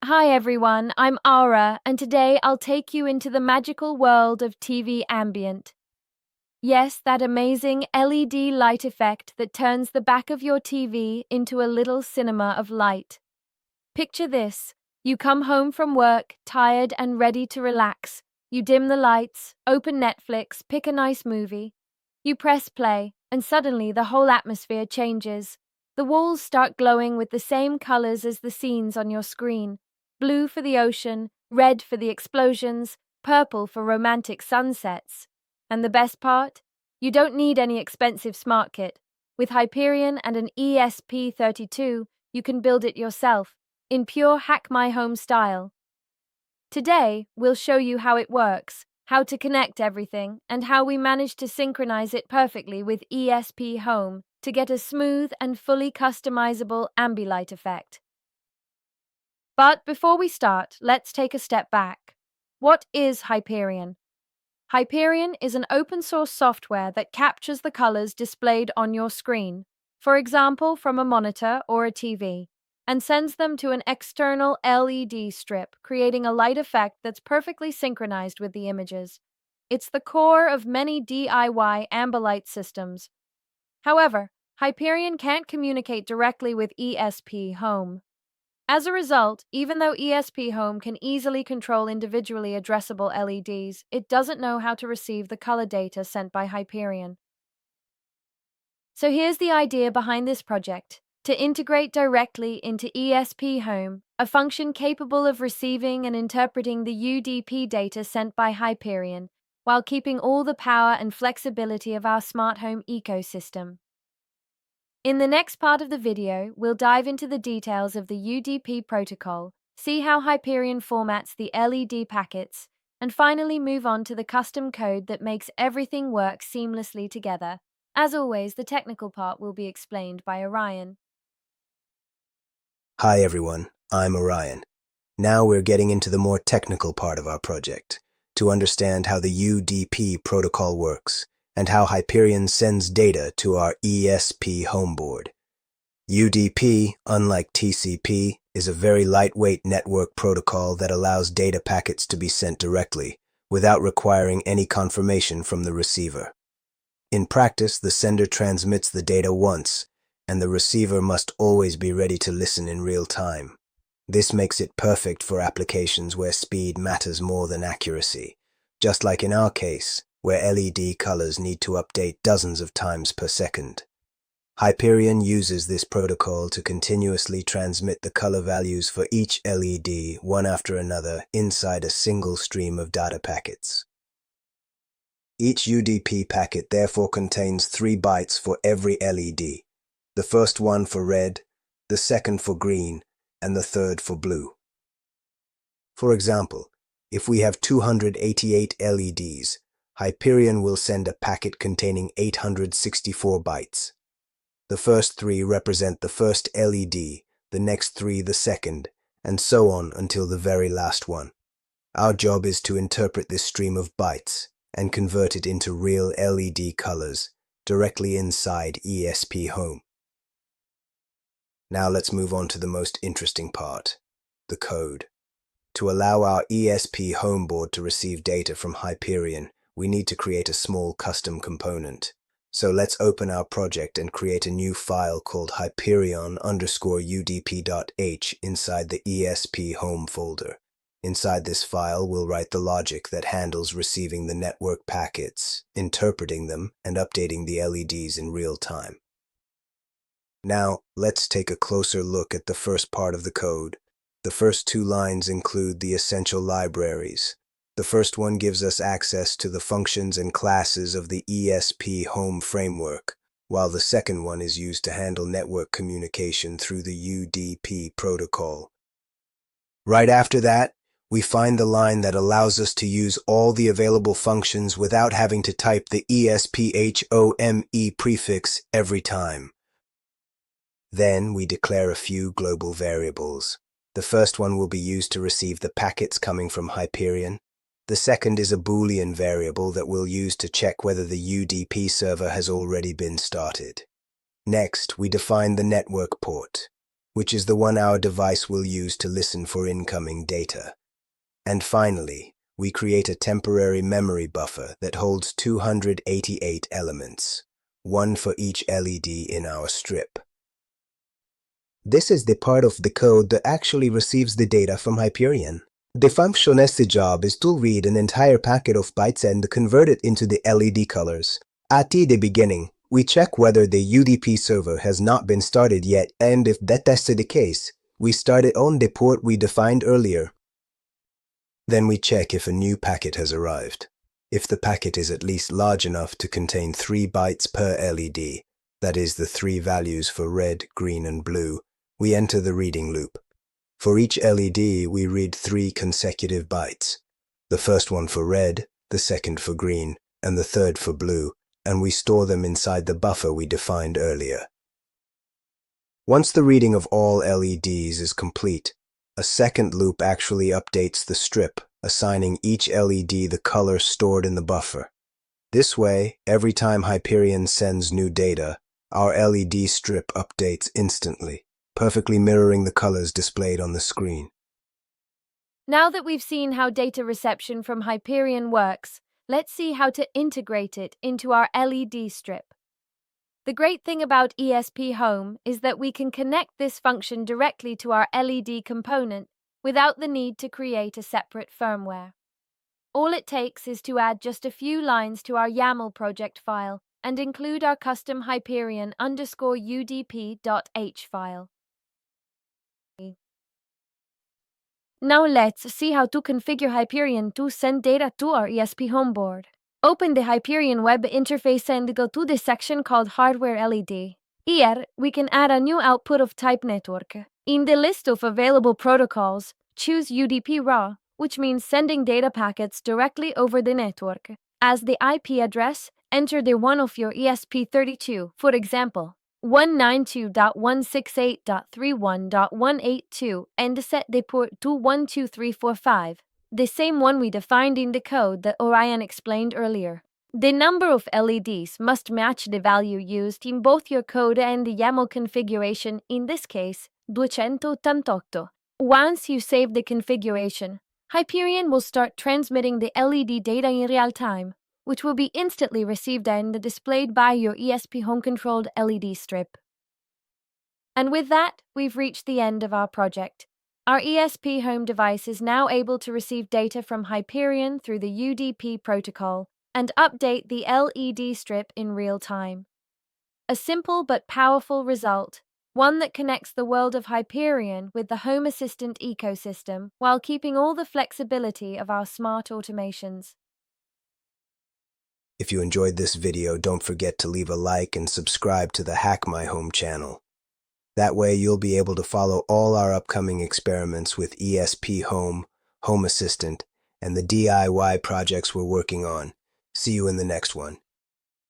Hi everyone, I'm Ara, and today I'll take you into the magical world of TV Ambient. Yes, that amazing LED light effect that turns the back of your TV into a little cinema of light. Picture this. You come home from work, tired and ready to relax. You dim the lights, open Netflix, pick a nice movie. You press play, and suddenly the whole atmosphere changes. The walls start glowing with the same colors as the scenes on your screen. Blue for the ocean, red for the explosions, purple for romantic sunsets. And the best part? You don't need any expensive smart kit. With Hyperion and an ESP32, you can build it yourself, in pure HackMyHome style. Today, we'll show you how it works, how to connect everything, and how we managed to synchronize it perfectly with ESPHome to get a smooth and fully customizable Ambilight effect. But before we start, let's take a step back. What is Hyperion? Hyperion is an open-source software that captures the colors displayed on your screen, for example from a monitor or a TV, and sends them to an external LED strip, creating a light effect that's perfectly synchronized with the images. It's the core of many DIY Ambilight systems. However, Hyperion can't communicate directly with ESPHome. As a result, even though ESPHome can easily control individually addressable LEDs, it doesn't know how to receive the color data sent by Hyperion. So here's the idea behind this project: to integrate directly into ESPHome, a function capable of receiving and interpreting the UDP data sent by Hyperion, while keeping all the power and flexibility of our smart home ecosystem. In the next part of the video, we'll dive into the details of the UDP protocol, see how Hyperion formats the LED packets, and finally move on to the custom code that makes everything work seamlessly together. As always, the technical part will be explained by Orion. Hi everyone, I'm Orion. Now we're getting into the more technical part of our project, to understand how the UDP protocol works, and how Hyperion sends data to our ESPHome board. UDP, unlike TCP, is a very lightweight network protocol that allows data packets to be sent directly, without requiring any confirmation from the receiver. In practice, the sender transmits the data once, and the receiver must always be ready to listen in real time. This makes it perfect for applications where speed matters more than accuracy, just like in our case, where LED colors need to update dozens of times per second. Hyperion uses this protocol to continuously transmit the color values for each LED one after another inside a single stream of data packets. Each UDP packet therefore contains 3 bytes for every LED, the first one for red, the second for green, and the third for blue. For example, if we have 288 LEDs, Hyperion will send a packet containing 864 bytes. The first 3 represent the first LED, the next 3 the second, and so on until the very last one. Our job is to interpret this stream of bytes and convert it into real LED colors directly inside ESPHome. Now let's move on to the most interesting part, the code. To allow our ESPHome board to receive data from Hyperion, we need to create a small custom component. So let's open our project and create a new file called Hyperion_udp.h inside the ESPHome folder. Inside this file, we'll write the logic that handles receiving the network packets, interpreting them, and updating the LEDs in real time. Now, let's take a closer look at the first part of the code. The first 2 lines include the essential libraries. The first one gives us access to the functions and classes of the ESPHome framework, while the second one is used to handle network communication through the UDP protocol. Right after that, we find the line that allows us to use all the available functions without having to type the ESPHOME prefix every time. Then we declare a few global variables. The first one will be used to receive the packets coming from Hyperion. The second is a Boolean variable that we'll use to check whether the UDP server has already been started. Next, we define the network port. which is the one our device will use to listen for incoming data. And finally, we create a temporary memory buffer that holds 288 elements, one for each LED in our strip. This is the part of the code that actually receives the data from Hyperion. The function's job is to read an entire packet of bytes and convert it into the LED colors. At the beginning, we check whether the UDP server has not been started yet, and if that is the case, we start it on the port we defined earlier. Then we check if a new packet has arrived. If the packet is at least large enough to contain 3 bytes per LED, that is the 3 values for red, green, and blue, we enter the reading loop. For each LED, we read 3 consecutive bytes. The first one for red, the second for green, and the third for blue, and we store them inside the buffer we defined earlier. Once the reading of all LEDs is complete, a second loop actually updates the strip, assigning each LED the color stored in the buffer. This way, every time Hyperion sends new data, our LED strip updates instantly, perfectly mirroring the colors displayed on the screen. Now that we've seen how data reception from Hyperion works, let's see how to integrate it into our LED strip. The great thing about ESPHome is that we can connect this function directly to our LED component without the need to create a separate firmware. All it takes is to add just a few lines to our YAML project file and include our custom Hyperion_udp.h file. Now let's see how to configure Hyperion to send data to our ESPHome board. Open the Hyperion web interface and go to the section called Hardware LED. Here, we can add a new output of type network. In the list of available protocols, choose UDP raw, which means sending data packets directly over the network. As the IP address, enter the one of your ESP32, for example, 192.168.31.182, and set the port to 12345, the same one we defined in the code that Orion explained earlier. The number of LEDs must match the value used in both your code and the YAML configuration, in this case, 288. Once you save the configuration, Hyperion will start transmitting the LED data in real time, which will be instantly received and displayed by your ESPHome-controlled LED strip. And with that, we've reached the end of our project. Our ESPHome device is now able to receive data from Hyperion through the UDP protocol and update the LED strip in real time. A simple but powerful result, one that connects the world of Hyperion with the Home Assistant ecosystem while keeping all the flexibility of our smart automations. If you enjoyed this video, don't forget to leave a like and subscribe to the HackMyHome channel. That way you'll be able to follow all our upcoming experiments with ESPHome, Home Assistant, and the DIY projects we're working on. See you in the next one.